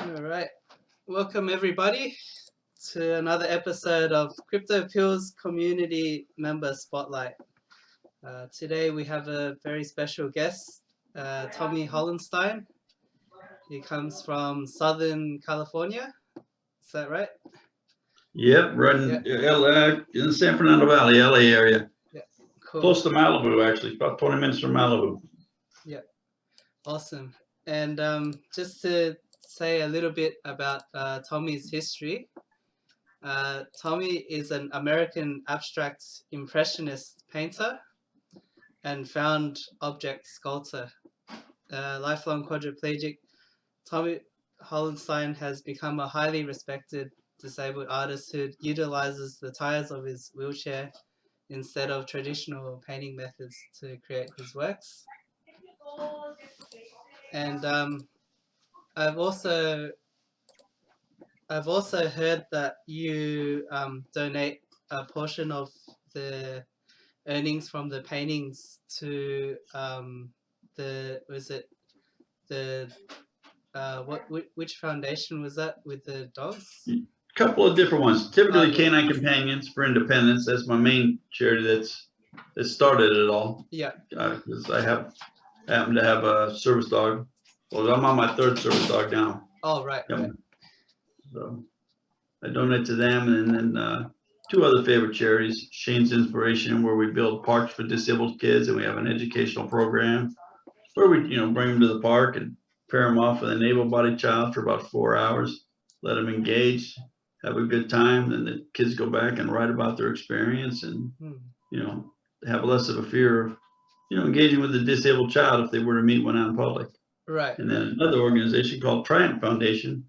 All right. Welcome, everybody, to another episode of Crypto Pills Community Member Spotlight. Today, we have a very special guest, Tommy Hollenstein. He comes from Southern California. Is that right? Yep, right Yeah. in the San Fernando Valley, LA area. Yeah. Cool. Close to Malibu, actually, about 20 minutes from Malibu. Yeah. Awesome. And just to say a little bit about Tommy's history. Tommy is an American abstract impressionist painter and found object sculptor. Lifelong quadriplegic, Tommy Hollenstein has become a highly respected disabled artist who utilizes the tires of his wheelchair instead of traditional painting methods to create his works. And I've also heard that you donate a portion of the earnings from the paintings to which foundation was that with the dogs? A couple of different ones. Typically, yeah. Canine Companions for Independence. That's my main charity that started it all. Yeah. Because I happen to have a service dog. Well, I'm on my third service dog now. Oh, right. Yep. Right. So I donate to them, and then two other favorite charities: Shane's Inspiration, where we build parks for disabled kids, and we have an educational program where we, bring them to the park and pair them off with an able-bodied child for about 4 hours, let them engage, have a good time, then the kids go back and write about their experience and, have less of a fear of, engaging with the disabled child if they were to meet one out in public. Right. And then another organization called Triumph Foundation,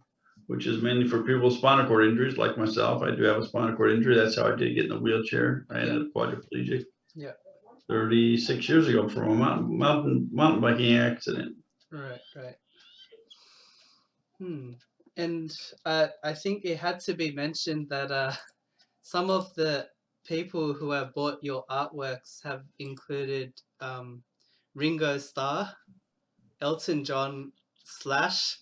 which is mainly for people with spinal cord injuries like myself. I do have a spinal cord injury. That's how I did get in a wheelchair. I ended up quadriplegic. Yeah. 36 years ago from a mountain biking accident. Right. And I think it had to be mentioned that some of the people who have bought your artworks have included Ringo Starr, Elton John, Slash,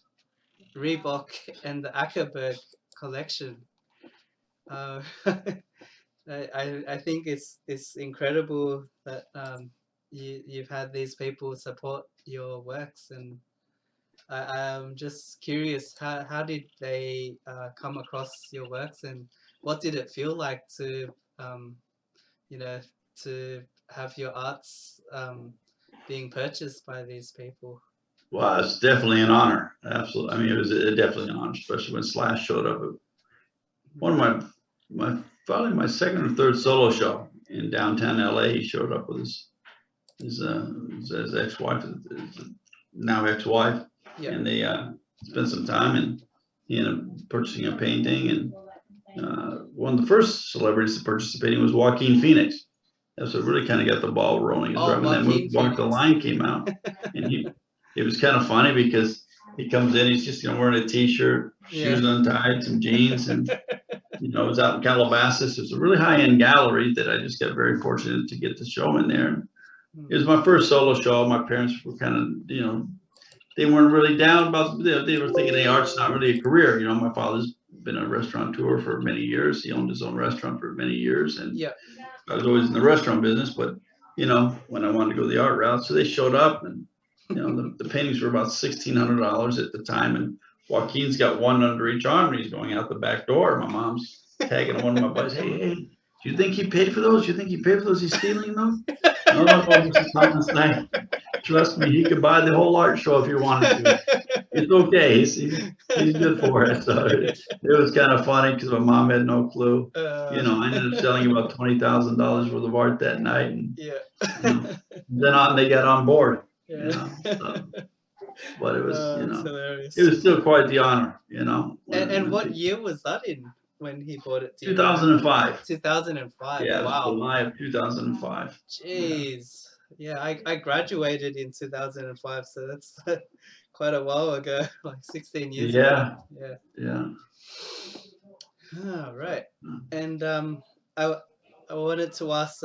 Reebok, and the Ackerberg collection. I think it's incredible that you've had these people support your works, and I'm just curious, how did they come across your works, and what did it feel like to to have your arts being purchased by these people? Well, it's definitely an honor. Absolutely. I mean, it was definitely an honor, especially when Slash showed up. One of probably my second or third solo show in downtown LA. He showed up with his ex-wife, his now ex-wife, and they spent some time, and he ended up purchasing a painting. And one of the first celebrities to purchase the painting was Joaquin Phoenix. That's what really kind of got the ball rolling. Right when that movie Walk the Line came out, and it was kind of funny because he comes in, he's just wearing a t-shirt, shoes untied, some jeans, and it was out in Calabasas. It was a really high-end gallery that I just got very fortunate to get to show in there. It was my first solo show. My parents were kind of, they weren't really down about. They were thinking, hey, art's not really a career. My father's been a restaurateur for many years. He owned his own restaurant for many years, and I was always in the restaurant business. But when I wanted to go the art route, so they showed up, and the paintings were about $1,600 at the time, and Joaquin's got one under each arm, and he's going out the back door. My mom's tagging one of my buddies. Hey, do you think he paid for those? He's stealing them? No, Mrs. Hollenstein. Trust me, he could buy the whole art show if you wanted to. It's okay. He's good for it. So it was kind of funny because my mom had no clue. I ended up selling about $20,000 worth of art that night, and then they got on board. But it was, it was still quite the honor, And what year was that in when he bought it? 2005. 2005. Yeah, wow. July of 2005. Jeez. Yeah, I graduated in 2005, so that's quite a while ago, like 16 years ago. Yeah. All right. And I wanted to ask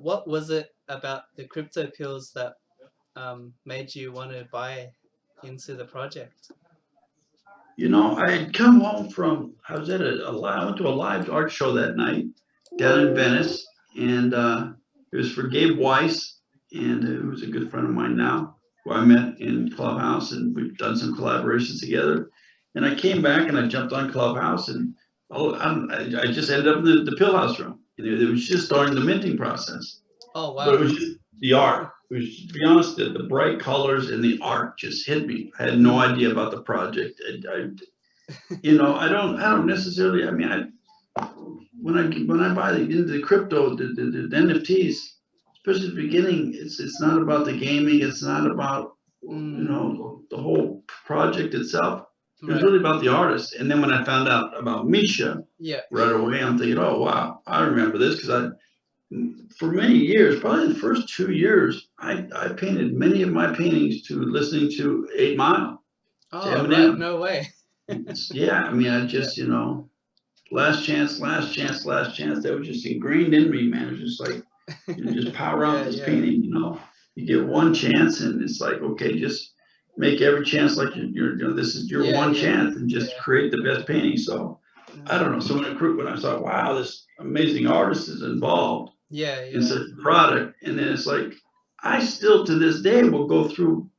what was it about the crypto pills that made you want to buy into the project? I had come home from, I was at I went to a live art show that night down in Venice, and it was for Gabe Weiss, and who's a good friend of mine now, who I met in Clubhouse, and we've done some collaborations together. And I came back and I jumped on Clubhouse, and I just ended up in the pill house room. It was just starting the minting process, Oh but it wow. was just the art. It was, to be honest, the bright colors and the art just hit me. I had no idea about the project. I don't necessarily. I mean, when I buy into the crypto, the NFTs, especially at the beginning, it's not about the gaming. It's not about the whole project itself. It was Right. really about the artist. And then when I found out about Misha Yeah. right away, I'm thinking, oh wow, I remember this because for many years, probably the first 2 years, I painted many of my paintings to listening to 8 Mile, to Oh right. Eminem. No way. Yeah, I mean, I Yeah. just, last chance, last chance, last chance. That was just ingrained in me, man. It's just like, just power out Yeah. this Yeah. painting. You get one chance, and it's like, okay, just make every chance like this is your Yeah. one Yeah. chance, and just Yeah. create the best painting. So I don't know. So when I thought, wow, this amazing artist is involved Yeah. in Yeah. such a product, and then it's like, I still to this day will go through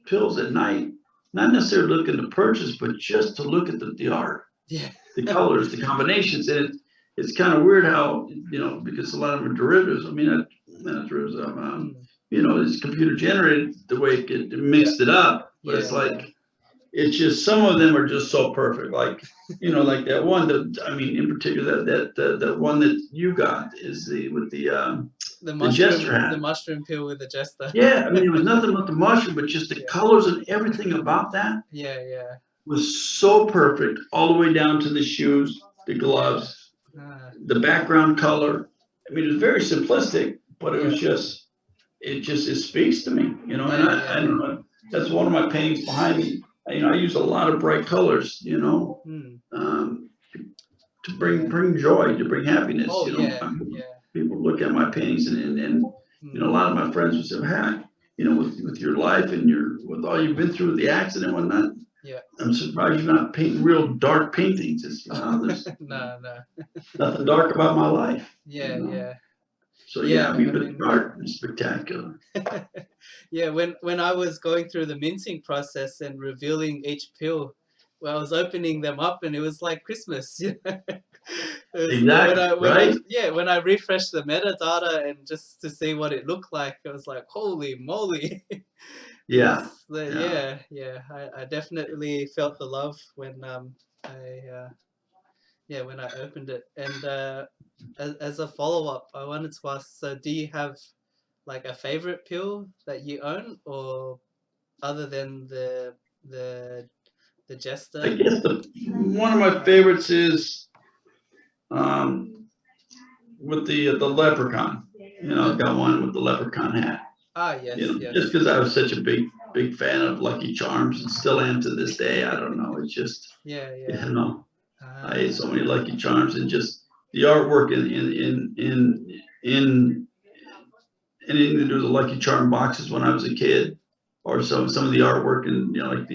pills at night, not necessarily looking to purchase, but just to look at the art, Yeah. the colors, the combinations. And it's kind of weird how, because a lot of them are derivatives. I mean, not derivatives, it's computer generated the way it Yeah. mixed it up, but Yeah. it's Yeah. like, it's just some of them are just so perfect. Like, like that one in particular, that one that you got is with the jester The hat. mushroom pill with the jester. Yeah, I mean, it was nothing but the mushroom, but just the Yeah. colors and everything about that Yeah. Yeah. was so perfect, all the way down to the shoes, the Yeah. gloves, Ah, the background color. I mean, it was very simplistic, but yeah. it speaks to me, and Yeah. I Yeah. don't know. That's one of my paintings behind me. I use a lot of bright colors, Hmm. um, to Yeah. bring joy, to bring happiness. Oh yeah. Yeah. People look at my paintings, and a Hmm. lot of my friends would say, "Hey, with your life and with all you've been through with the accident and whatnot, Yeah. I'm surprised you're not painting real dark paintings." It's there's No. No. nothing dark about my life. Yeah. Yeah. So yeah, I Yeah. mean, I but the mean. art is spectacular. Yeah, when I was going through the minting process and revealing each pill, well, I was opening them up and it was like Christmas. When Exactly, right? when I refreshed the metadata and just to see what it looked like, I was like, holy moly. Yeah, yeah. Yeah, yeah. I definitely felt the love when I when I opened it. And as a follow up, I wanted to ask, so do you have like a favorite pill that you own, or other than the the I jester? guess one of my favorites is um, with the leprechaun. I've The got one with the leprechaun hat. yes, Just yes. because I was such a big fan of Lucky Charms and still am to this day. I don't know. It's just, Yeah, you yeah. know, I ate Ah, so many Lucky Charms, and just the artwork in anything to do with the Lucky Charm boxes when I was a kid, or some of the artwork, and like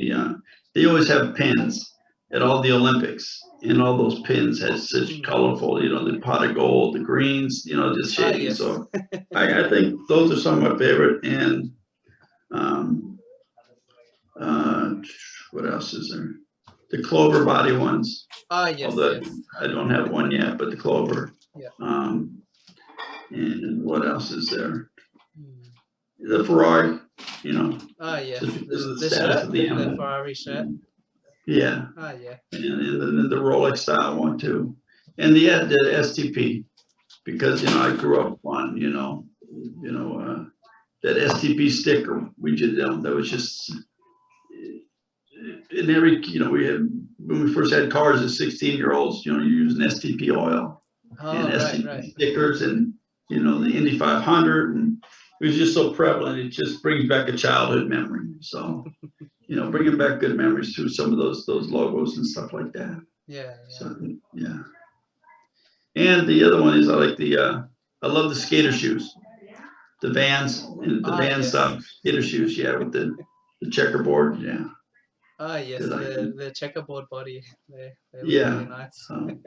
they always have pins at all the Olympics, and all those pins had such hmm. colorful, the pot of gold, the greens, just Ah, shading. yes. So I think those are some of my favorite. And um, uh, what else is there? The clover body ones, Ah, yes, although yes. I don't have one yet, but the clover. Yeah. Um, and what else is there? Hmm. The Ferrari, you know, Ah, yes. just because of the The status shirt, of the the emblem. Ferrari shirt. Yeah, Ah, yeah. and then the Rolex style one too, and the STP, because I grew up on that STP sticker we did that was just in every we had when we first had cars as 16-year-olds, you use an STP oil and Oh, right, right. STP stickers, and the Indy 500, and it was just so prevalent. It just brings back a childhood memory. So bringing back good memories through some of those logos and stuff like that. Yeah, yeah. So yeah, and the other one is I love the skater shoes, the Vans, and the Ah, Van yes. style skater shoes. Yeah, with the checkerboard. Yeah, Ah, yes, that I can. the checkerboard body. They look really Yeah. nice. Do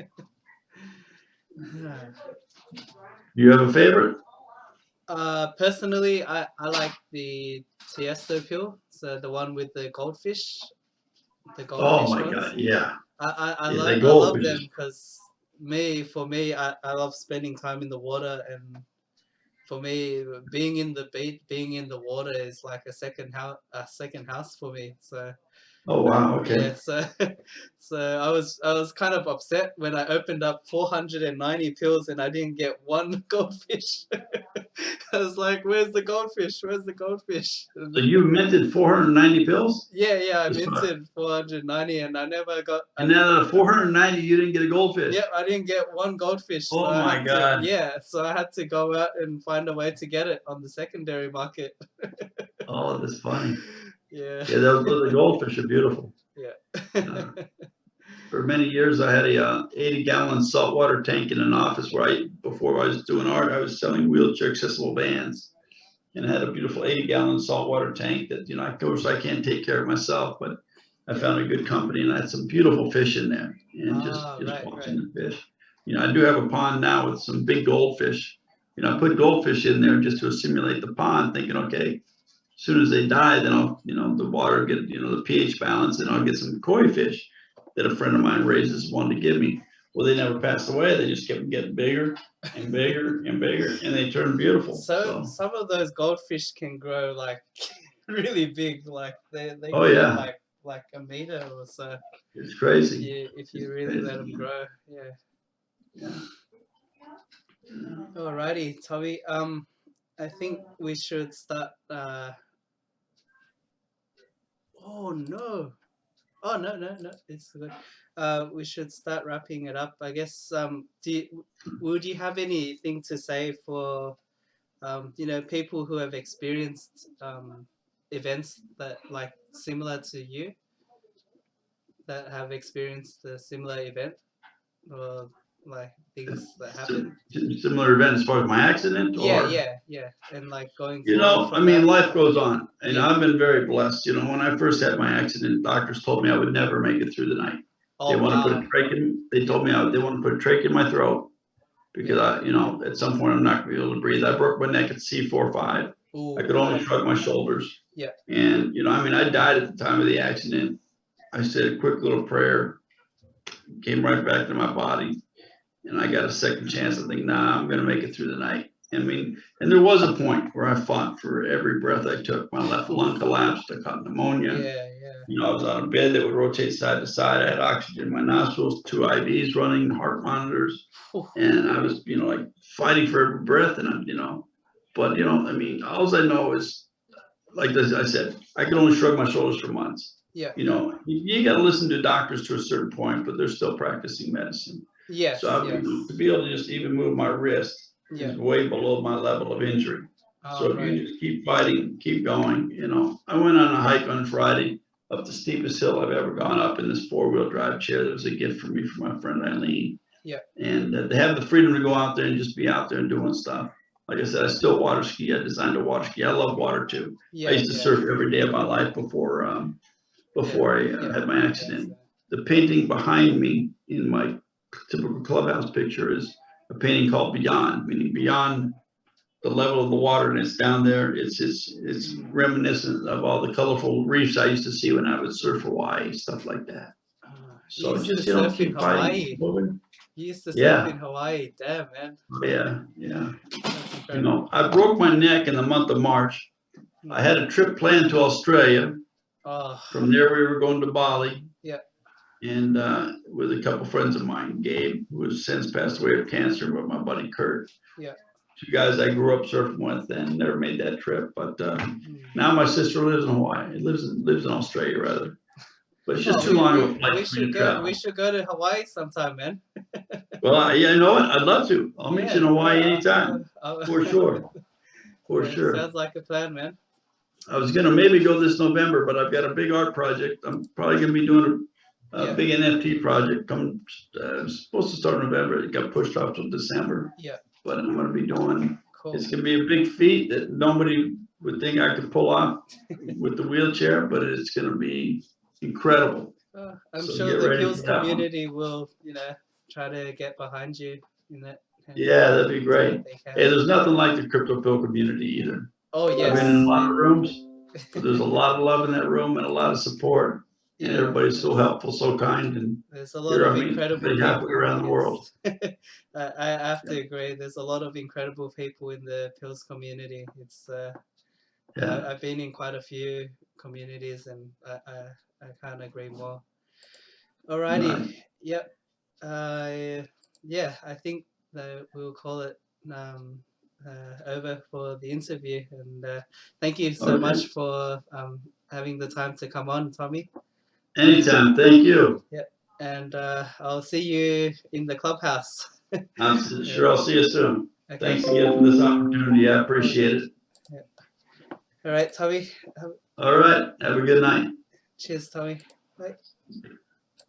Yeah. you have a favorite? Personally, I like the Tiesto pill, so the one with the Oh goldfish my ones. God. Yeah. Yeah, the I love goldfish them is. because for me, I love spending time in the water, and for me, being in the water is like a second house for me. So Oh wow. Okay. yeah, so so I was kind of upset when I opened up 490 pills and I didn't get one goldfish. I was like, "Where's the goldfish? Where's the goldfish?" So you minted 490 pills? Yeah, I Just what? minted 490 and I And didn't. out of the 490, you didn't get a Yeah, goldfish. I didn't get one goldfish, so Oh I my had to. God. Yeah, so I had to go out and find a way to get it on the secondary market. Oh, that's funny. Yeah, Yeah, those the goldfish are beautiful. yeah. Uh, for many years, I had a 80-gallon saltwater tank in an office where before I was doing art, I was selling wheelchair accessible vans, and I had a beautiful 80-gallon saltwater tank that, of course, I can't take care of myself, but I Yeah. found a good company and I had some beautiful fish in there, and Ah, just right, watching right. the fish. I do have a pond now with some big goldfish. I put goldfish in there just to simulate the pond, thinking, okay, as soon as they die, then I'll, the water get, the pH balance, and I'll get some koi fish that a friend of mine raises, wanted to give me. Well, they never passed away. They just kept getting bigger and bigger and bigger, and they turned beautiful. So So, some of those goldfish can grow like really big, like they oh can get yeah, like a meter or so it's crazy. if you It's really let crazy. them grow. Yeah. Yeah. Alrighty, Tommy. I think we should start. Oh no. Oh no, it's good. We should start wrapping it up. I guess. Would you have anything to say for people who have experienced events that like similar to you that have experienced a similar event or like things that happen? Similar event as far as my accident, or Yeah, and like going you forward know, I from mean, that. life goes on, and Yeah. I've been very blessed. When I first had my accident, doctors told me I would never make it through the night. They Oh want to put a wow. trach in. They Yeah, told me they want to put a trach in my throat yeah. because at some point I'm not going to be able to breathe. I broke my neck at C4-5. I Oh could only right. shrug my shoulders, Yeah. and I mean, I died at the time of the accident. I said a quick little prayer, came right back to my body, and I got a second chance. I think, nah, I'm going to make it through the night. I mean, and there was a point where I fought for every breath I took. My left lung collapsed. I caught pneumonia. Yeah, yeah. I was on a bed that would rotate side to side. I had oxygen in my nostrils, 2 IVs running, heart monitors, Whew. and I was, like fighting for every breath. And but I mean, all I know is, like I said, I could only shrug my shoulders for months. Yeah. You got to listen to doctors to a certain point, but they're still practicing medicine. So Yes, yes. to be able to just even move my wrist Yeah. is way below my level of injury. All So if right. you just keep fighting, keep going, I went on a hike on Friday up the steepest hill I've ever gone up in this 4-wheel drive chair that was a gift from me from my friend Eileen. Yeah. And to have the freedom to go out there and just be out there and doing stuff. Like I said, I still water ski. I designed a water ski. I love water too. I Yeah, used to yeah. surf every day of my life before Yeah. I Yeah. had my That's accident. The painting behind me in my typical clubhouse picture is a painting called Beyond, meaning beyond the level of the water, and it's down there. It's reminiscent of all the colorful reefs I used to see when I would surf Hawaii, stuff like that. You So used to just surf in keep fighting, keep Hawaii. moving. You used to surf Yeah, in Hawaii. Damn, man. yeah, yeah. That's incredible. I broke my neck in the month of March. I Hmm. had a trip planned to Australia. Oh, From there, we were going to Bali. yeah, And with a couple friends of mine, Gabe, who has since passed away of cancer, but my buddy Kurt, yeah. 2 guys I grew up surfing with, and never made that trip. But Hmm. now my sister lives in Hawaii. Lives in Australia rather. But it's just Oh, too long of a flight we for me should to go. We travel. should go to Hawaii sometime, man. Well, yeah, you know what? I'd love to. I'll meet you Yeah, in Hawaii anytime, for sure, for yeah, sure. sounds like a plan, man. I was gonna maybe go this November, but I've got a big art project. I'm probably gonna be doing a Yeah, big NFT project. Supposed to start in November. It got pushed off till December. yeah, But I'm gonna be doing, cool. it's gonna be a big feat that nobody would think I could pull off with the wheelchair, but it's gonna be incredible. I'm So sure get the ready Pils for that one. community will, try to get behind you in that. And Yeah, that'd be do great. what they can. Hey, there's nothing like the crypto pill community either. Oh I've yes. been in a lot of rooms, but there's a lot of love in that room and a lot of support. And Yeah, everybody's so helpful, so kind, and there's a lot here of I meet incredible somebody halfway people. around the world. It's, I have to agree. There's a lot of incredible people in the Pils community. It's Yeah, I've been in quite a few communities, and I can't agree more. Alrighty, nice. yep. Yeah, I think that we'll call it um, over for the interview. And thank you so Okay. much for having the time to come on, Tommy. Anytime. Thank you. Yep. And I'll see you in the clubhouse. I'm sure I'll see you soon. Okay. Thanks again for this opportunity. I appreciate it. Yeah. All right, Tommy. All right. Have a good night. Cheers, Tommy. Bye.